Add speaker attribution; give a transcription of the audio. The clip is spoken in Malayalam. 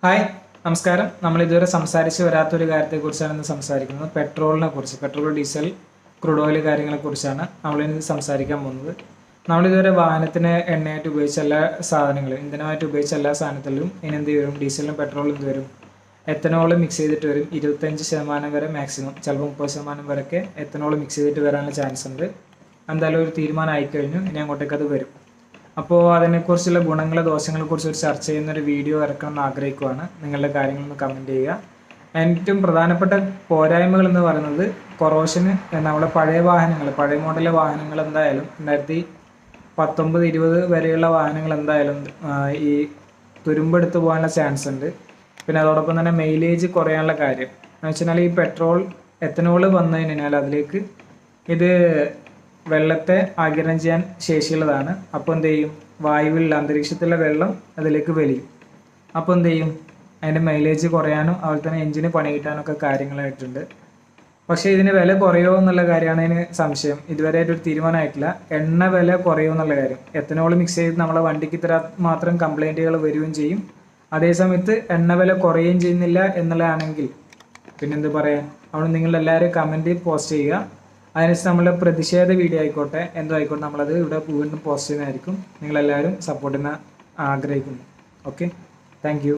Speaker 1: ഹായ്, നമസ്കാരം. നമ്മൾ ഇതുവരെ സംസാരിച്ച് വരാത്തൊരു കാര്യത്തെക്കുറിച്ചാണ് ഇന്ന് സംസാരിക്കുന്നത്. പെട്രോളിനെ കുറിച്ച്, പെട്രോൾ, ഡീസൽ, ക്രൂഡ് ഓയിൽ കാര്യങ്ങളെക്കുറിച്ചാണ് നമ്മളിന്ന് സംസാരിക്കാൻ പോകുന്നത്. നമ്മളിതുവരെ വാഹനത്തിന് എണ്ണയായിട്ട് ഉപയോഗിച്ച എല്ലാ സാധനങ്ങളും, ഇന്ധനമായിട്ട് ഉപയോഗിച്ച എല്ലാ സാധനത്തിലും ഇനി എന്ത് വരും? ഡീസലിനും പെട്രോളും എന്ത് വരും? എത്തനോൾ മിക്സ് ചെയ്തിട്ട് വരും. 25% വരെ മാക്സിമം, ചിലപ്പോൾ 30% വരെയൊക്കെ എത്തനോൾ മിക്സ് ചെയ്തിട്ട് വരാനുള്ള ചാൻസ് ഉണ്ട്. എന്തായാലും ഒരു തീരുമാനം ആയിക്കഴിഞ്ഞു, ഇനി അങ്ങോട്ടേക്ക് അത് വരും. അപ്പോൾ അതിനെക്കുറിച്ചുള്ള ഗുണങ്ങളെ ദോഷങ്ങളെക്കുറിച്ച് ഒരു ചർച്ച ചെയ്യുന്നൊരു വീഡിയോ ഇറക്കണം എന്ന് ആഗ്രഹിക്കുകയാണ്. നിങ്ങളുടെ കാര്യങ്ങളൊന്ന് കമൻറ്റ് ചെയ്യുക. ഏറ്റവും പ്രധാനപ്പെട്ട പോരായ്മകൾ എന്ന് പറയുന്നത് കൊറോഷന്. നമ്മുടെ പഴയ വാഹനങ്ങൾ, പഴയ മോഡലിലെ വാഹനങ്ങൾ എന്തായാലും 2019-20 വരെയുള്ള വാഹനങ്ങൾ എന്തായാലും ഈ തുരുമ്പെടുത്ത് പോകാനുള്ള ചാൻസ് ഉണ്ട്. പിന്നെ അതോടൊപ്പം തന്നെ മൈലേജ് കുറയാനുള്ള കാര്യം എന്ന് വെച്ചാൽ ഈ പെട്രോൾ, എത്തനോൾ വന്നു കഴിഞ്ഞാൽ അതിലേക്ക് ഇത് വെള്ളത്തെ ആഗിരണം ചെയ്യാൻ ശേഷിയുള്ളതാണ്. അപ്പോൾ എന്ത് ചെയ്യും? വായുവിൽ, അന്തരീക്ഷത്തിലെ വെള്ളം അതിലേക്ക് വലിയും. അപ്പോൾ എന്ത് ചെയ്യും? അതിൻ്റെ മൈലേജ് കുറയാനും അതുപോലെ തന്നെ എഞ്ചിന് പണി കിട്ടാനൊക്കെ കാര്യങ്ങളായിട്ടുണ്ട്. പക്ഷേ ഇതിന് വില കുറയുമോ എന്നുള്ള കാര്യമാണ് ഇതിന് സംശയം. ഇതുവരെ ഒരു തീരുമാനമായിട്ടില്ല. എണ്ണ വില കുറയുമോ എന്നുള്ള കാര്യം. എത്തനോൾ മിക്സ് ചെയ്ത് നമ്മളെ വണ്ടിക്ക് ഇത്ര മാത്രം കംപ്ലൈൻറ്റുകൾ വരികയും ചെയ്യും. അതേസമയത്ത് എണ്ണ വില കുറയുകയും ചെയ്യുന്നില്ല എന്നുള്ളതാണെങ്കിൽ പിന്നെന്ത് പറയാൻ? അവിടെ നിങ്ങളെല്ലാവരും കമൻറ്റ് പോസ്റ്റ് ചെയ്യുക. അതിനനുസരിച്ച് നമ്മളുടെ പ്രതിഷേധ വീഡിയോ ആയിക്കോട്ടെ, എന്തോ ആയിക്കോട്ടെ, നമ്മളത് ഇവിടെ വീണ്ടും പോസ്റ്റ് ചെയ്യുന്നതായിരിക്കും. നിങ്ങളെല്ലാവരും സപ്പോർട്ടിന് ആഗ്രഹിക്കുന്നു. Okay, thank you.